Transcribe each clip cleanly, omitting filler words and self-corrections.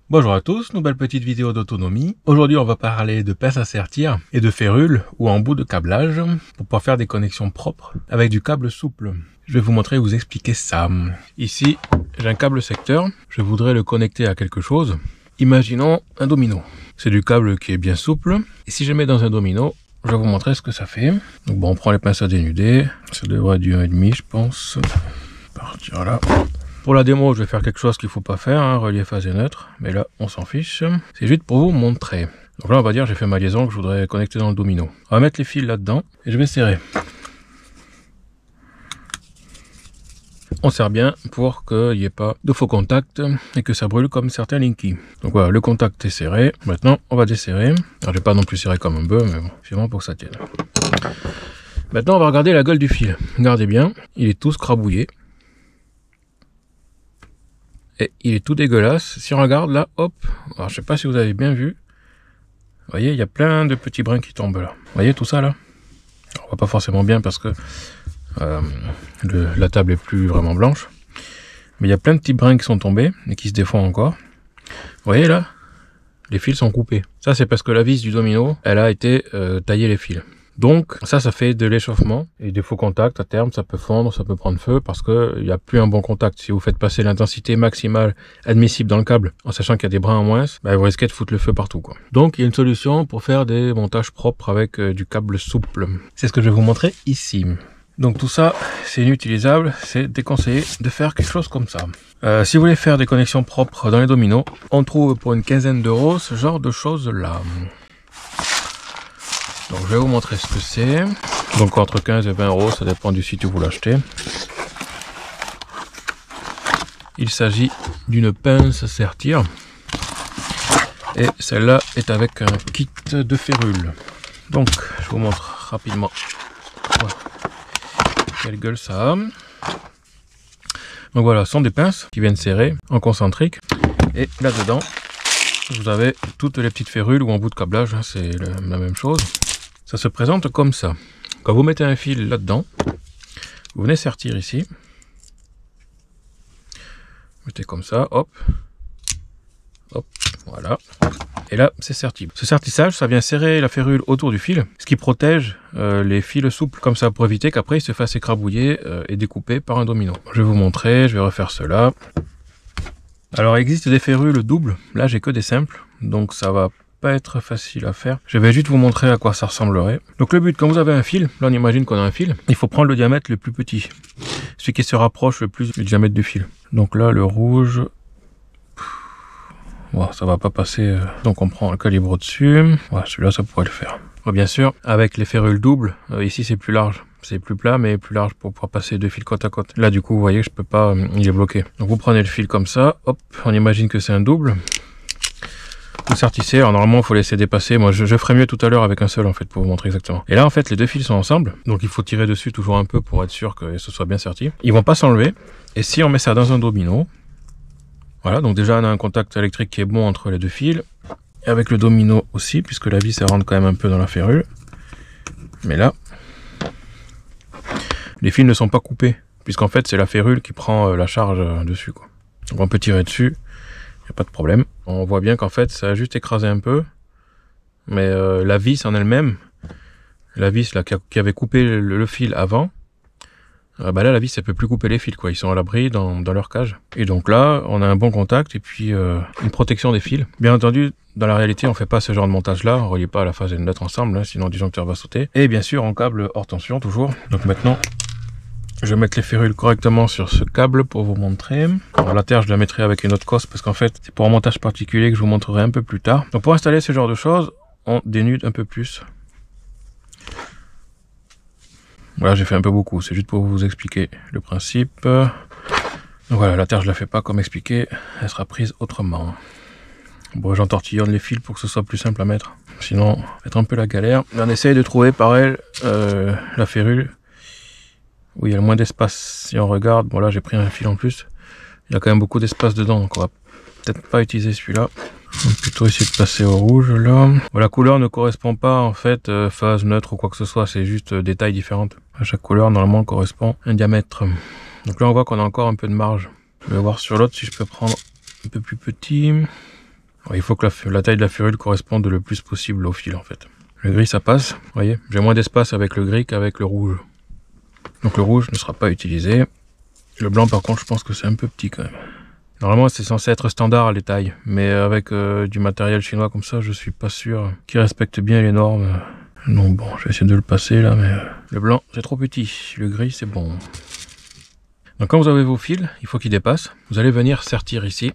Bonjour à tous, nouvelle petite vidéo d'autonomie. Aujourd'hui on va parler de pinces à sertir et de férules ou embout de câblage pour pouvoir faire des connexions propres avec du câble souple. Je vais vous montrer et vous expliquer ça. Ici j'ai un câble secteur, je voudrais le connecter à quelque chose. Imaginons un domino. C'est du câble qui est bien souple et si je mets dans un domino, je vais vous montrer ce que ça fait. Donc bon, on prend les pinces à dénuder, ça devrait être du 1,5 je pense. Partir là. Pour la démo, je vais faire quelque chose qu'il ne faut pas faire, relier phase et neutre, mais là, on s'en fiche. C'est juste pour vous montrer. Donc là, on va dire, j'ai fait ma liaison que je voudrais connecter dans le domino. On va mettre les fils là-dedans et je vais serrer. On serre bien pour qu'il n'y ait pas de faux contact et que ça brûle comme certains Linky. Donc voilà, le contact est serré. Maintenant, on va desserrer. Alors, je vais pas non plus serrer comme un bœuf, mais bon, c'est vraiment pour que ça tienne. Maintenant, on va regarder la gueule du fil. Regardez bien, il est tout scrabouillé. Et il est tout dégueulasse. Si on regarde là, hop, alors je sais pas si vous avez bien vu. Vous voyez, il y a plein de petits brins qui tombent là. Vous voyez tout ça là? Alors, on voit pas forcément bien parce que la table est plus vraiment blanche. Mais il y a plein de petits brins qui sont tombés et qui se défont encore. Vous voyez là? Les fils sont coupés. Ça c'est parce que la vis du domino, elle a été taillée les fils. Donc ça fait de l'échauffement et des faux contacts. À terme ça peut fondre, ça peut prendre feu parce qu'il n'y a plus un bon contact. Si vous faites passer l'intensité maximale admissible dans le câble en sachant qu'il y a des brins en moins, bah, vous risquez de foutre le feu partout quoi. Donc il y a une solution pour faire des montages propres avec du câble souple. C'est ce que je vais vous montrer ici. Donc tout ça c'est inutilisable, c'est déconseillé de faire quelque chose comme ça. Si vous voulez faire des connexions propres dans les dominos, on trouve pour une quinzaine d'euros ce genre de choses là. Donc je vais vous montrer ce que c'est. Donc entre 15 et 20 euros, ça dépend du site où vous l'achetez. Il s'agit d'une pince à sertir. Et celle-là est avec un kit de férules. Donc je vous montre rapidement quelle gueule ça a. Donc voilà, ce sont des pinces qui viennent serrer en concentrique. Et là-dedans, vous avez toutes les petites férules ou embouts de câblage, c'est la même chose. Ça se présente comme ça. Quand vous mettez un fil là-dedans, vous venez sertir ici. Mettez comme ça, hop. Hop, voilà. Et là, c'est serti. Ce sertissage, ça vient serrer la férule autour du fil, ce qui protège les fils souples, comme ça, pour éviter qu'après, ils se fassent écrabouiller et découper par un domino. Je vais vous montrer, je vais refaire cela. Alors, il existe des férules doubles. Là, j'ai que des simples, donc ça va pas être facile à faire. Je vais juste vous montrer à quoi ça ressemblerait. Donc le but, quand vous avez un fil, là on imagine qu'on a un fil, il faut prendre le diamètre le plus petit, celui qui se rapproche le plus du diamètre du fil. Donc là le rouge, wow, ça va pas passer, donc on prend le calibre au-dessus. Voilà, celui-là ça pourrait le faire. Bon, bien sûr, avec les férules doubles, ici c'est plus large. C'est plus plat mais plus large pour pouvoir passer deux fils côte à côte. Là du coup vous voyez je peux pas, il est bloqué. Donc vous prenez le fil comme ça, hop, on imagine que c'est un double. Vous sertissez, alors normalement il faut laisser dépasser, moi je ferai mieux tout à l'heure avec un seul en fait pour vous montrer exactement. Et là en fait les deux fils sont ensemble, donc il faut tirer dessus toujours un peu pour être sûr que ce soit bien serti. Ils vont pas s'enlever, et si on met ça dans un domino, voilà, donc déjà on a un contact électrique qui est bon entre les deux fils, et avec le domino aussi, puisque la vis elle rentre quand même un peu dans la férule. Mais là, les fils ne sont pas coupés, puisqu'en fait c'est la férule qui prend la charge dessus quoi. Donc on peut tirer dessus. Il n'y a pas de problème. On voit bien qu'en fait ça a juste écrasé un peu, mais la vis en elle-même, la vis là qui avait coupé le fil avant, bah là la vis elle peut plus couper les fils quoi, ils sont à l'abri dans leur cage. Et donc là on a un bon contact et puis une protection des fils. Bien entendu dans la réalité on fait pas ce genre de montage là, on relie pas la phase et le neutre ensemble, sinon le disjoncteur va sauter. Et bien sûr en câble hors tension toujours. Donc maintenant je vais mettre les férules correctement sur ce câble pour vous montrer. Alors la terre je la mettrai avec une autre cosse parce qu'en fait c'est pour un montage particulier que je vous montrerai un peu plus tard. Donc pour installer ce genre de choses, on dénude un peu plus. Voilà, j'ai fait un peu beaucoup, c'est juste pour vous expliquer le principe. Donc voilà, la terre je la fais pas comme expliqué, elle sera prise autrement. Bon, j'entortillonne les fils pour que ce soit plus simple à mettre, sinon ça va être un peu la galère. On essaye de trouver pareil la férule où il y a le moins d'espace. Si on regarde, bon là j'ai pris un fil en plus, il y a quand même beaucoup d'espace dedans, donc on va peut-être pas utiliser celui-là. On va plutôt essayer de passer au rouge là. Bon, la couleur ne correspond pas en fait phase neutre ou quoi que ce soit, c'est juste des tailles différentes. À chaque couleur normalement correspond un diamètre. Donc là on voit qu'on a encore un peu de marge. Je vais voir sur l'autre si je peux prendre un peu plus petit. Alors, il faut que la taille de la férule corresponde le plus possible au fil en fait. Le gris ça passe, vous voyez, j'ai moins d'espace avec le gris qu'avec le rouge. Donc le rouge ne sera pas utilisé. Le blanc par contre je pense que c'est un peu petit quand même. Normalement c'est censé être standard les tailles, mais avec du matériel chinois comme ça je suis pas sûr qu'ils respectent bien les normes. Donc bon, je vais essayer de le passer là, mais le blanc c'est trop petit, le gris c'est bon. Donc quand vous avez vos fils, il faut qu'ils dépassent. Vous allez venir sertir ici.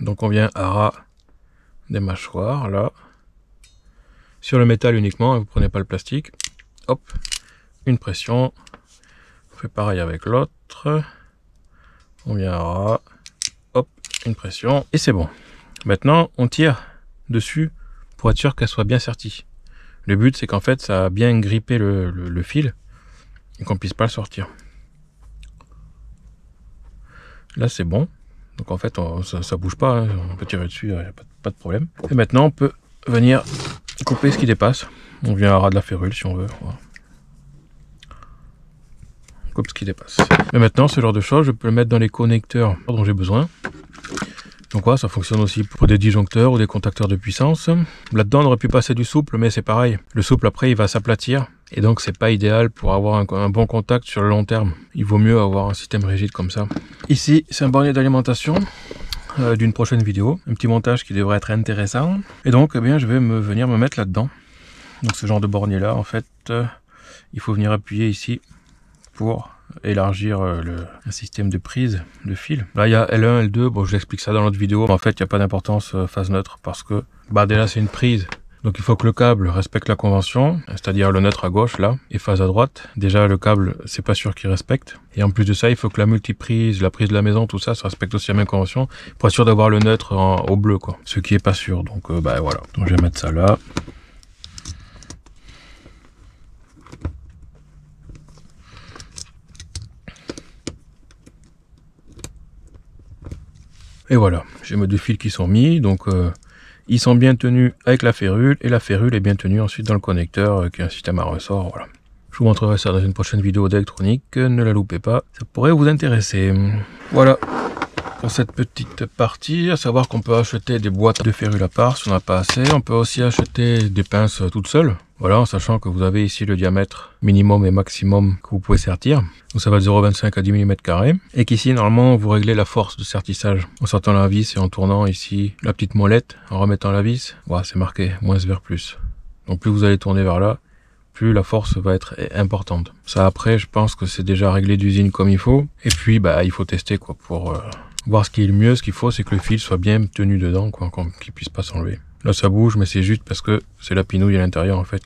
Donc on vient à ras des mâchoires là. Sur le métal uniquement, vous prenez pas le plastique. Hop, une pression. On fait pareil avec l'autre. On vient à ras. Hop, une pression. Et c'est bon. Maintenant, on tire dessus pour être sûr qu'elle soit bien sertie. Le but, c'est qu'en fait, ça a bien grippé le fil et qu'on puisse pas le sortir. Là, c'est bon. Donc en fait, ça bouge pas. Hein. On peut tirer dessus, il n'y a pas de problème. Et maintenant, on peut venir couper ce qui dépasse. On vient à ras de la férule si on veut. Voilà. On coupe ce qui dépasse. Mais maintenant, ce genre de choses, je peux le mettre dans les connecteurs dont j'ai besoin. Donc voilà, ça fonctionne aussi pour des disjoncteurs ou des contacteurs de puissance. Là-dedans, on aurait pu passer du souple, mais c'est pareil. Le souple, après, il va s'aplatir. Et donc, c'est pas idéal pour avoir un bon contact sur le long terme. Il vaut mieux avoir un système rigide comme ça. Ici, c'est un bornier d'alimentation d'une prochaine vidéo. Un petit montage qui devrait être intéressant. Et donc, eh bien, je vais venir me mettre là-dedans. Donc, ce genre de bornier-là, en fait, il faut venir appuyer ici pour élargir un système de prise de fil. Là, il y a L1, L2. Bon, je vous explique ça dans l'autre vidéo. Mais en fait, il n'y a pas d'importance phase neutre parce que, déjà, c'est une prise. Donc il faut que le câble respecte la convention, c'est-à-dire le neutre à gauche là, et phase à droite. Déjà le câble, c'est pas sûr qu'il respecte. Et en plus de ça, il faut que la multiprise, la prise de la maison, tout ça, ça respecte aussi la même convention, pour être sûr d'avoir le neutre au bleu quoi. Ce qui est pas sûr, donc voilà. Donc je vais mettre ça là. Et voilà, j'ai mes deux fils qui sont mis, donc ils sont bien tenus avec la férule, et la férule est bien tenue ensuite dans le connecteur, qui est un système à ressort, voilà. Je vous montrerai ça dans une prochaine vidéo d'électronique, ne la loupez pas, ça pourrait vous intéresser. Voilà pour cette petite partie, à savoir qu'on peut acheter des boîtes de férule à part si on n'a pas assez. On peut aussi acheter des pinces toutes seules, voilà, en sachant que vous avez ici le diamètre minimum et maximum que vous pouvez sertir. Donc ça va de 0,25 à 10 mm². Et qu'ici, normalement, vous réglez la force de sertissage en sortant la vis et en tournant ici la petite molette, en remettant la vis. Voilà, c'est marqué moins vers plus. Donc plus vous allez tourner vers là, plus la force va être importante. Ça après, je pense que c'est déjà réglé d'usine comme il faut. Et puis, il faut tester quoi pour voir ce qui est le mieux. Ce qu'il faut, c'est que le fil soit bien tenu dedans, quoi, qu'il puisse pas s'enlever. Là, ça bouge, mais c'est juste parce que c'est la pinouille à l'intérieur en fait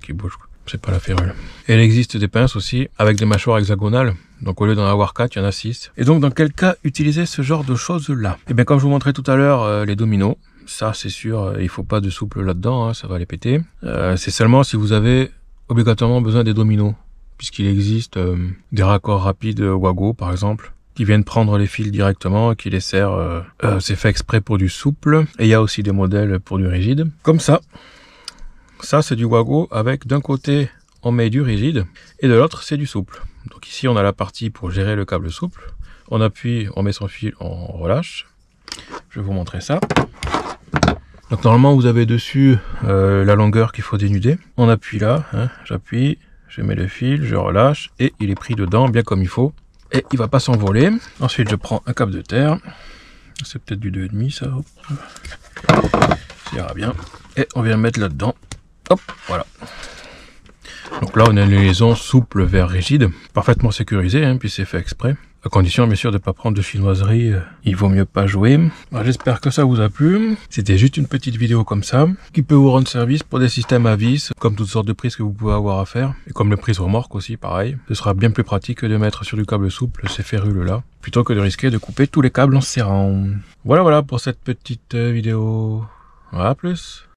qui bouge. C'est pas la férule. Et il existe des pinces aussi avec des mâchoires hexagonales. Donc au lieu d'en avoir 4, il y en a 6. Et donc dans quel cas utiliser ce genre de choses là? Et bien comme je vous montrais tout à l'heure, les dominos, ça c'est sûr, il faut pas de souple là-dedans, hein, ça va les péter. C'est seulement si vous avez obligatoirement besoin des dominos, puisqu'il existe des raccords rapides Wago par exemple, qui viennent prendre les fils directement et qui les serrent. C'est fait exprès pour du souple. Et il y a aussi des modèles pour du rigide. Comme ça. Ça, c'est du Wago avec d'un côté, on met du rigide et de l'autre, c'est du souple. Donc ici, on a la partie pour gérer le câble souple. On appuie, on met son fil, on relâche. Je vais vous montrer ça. Donc normalement, vous avez dessus la longueur qu'il faut dénuder. On appuie là, hein, j'appuie, je mets le fil, je relâche et il est pris dedans bien comme il faut. Et il va pas s'envoler. Ensuite, je prends un câble de terre. C'est peut-être du 2,5 ça. Hop. Ça ira bien. Et on vient le mettre là-dedans. Hop, voilà. Donc là, on a une liaison souple vers rigide, parfaitement sécurisée, hein, puis c'est fait exprès. À condition, bien sûr, de ne pas prendre de chinoiserie, il vaut mieux pas jouer. J'espère que ça vous a plu. C'était juste une petite vidéo comme ça, qui peut vous rendre service pour des systèmes à vis, comme toutes sortes de prises que vous pouvez avoir à faire, et comme les prises remorques aussi, pareil. Ce sera bien plus pratique que de mettre sur du câble souple ces férules-là, plutôt que de risquer de couper tous les câbles en serrant. Voilà pour cette petite vidéo. À plus.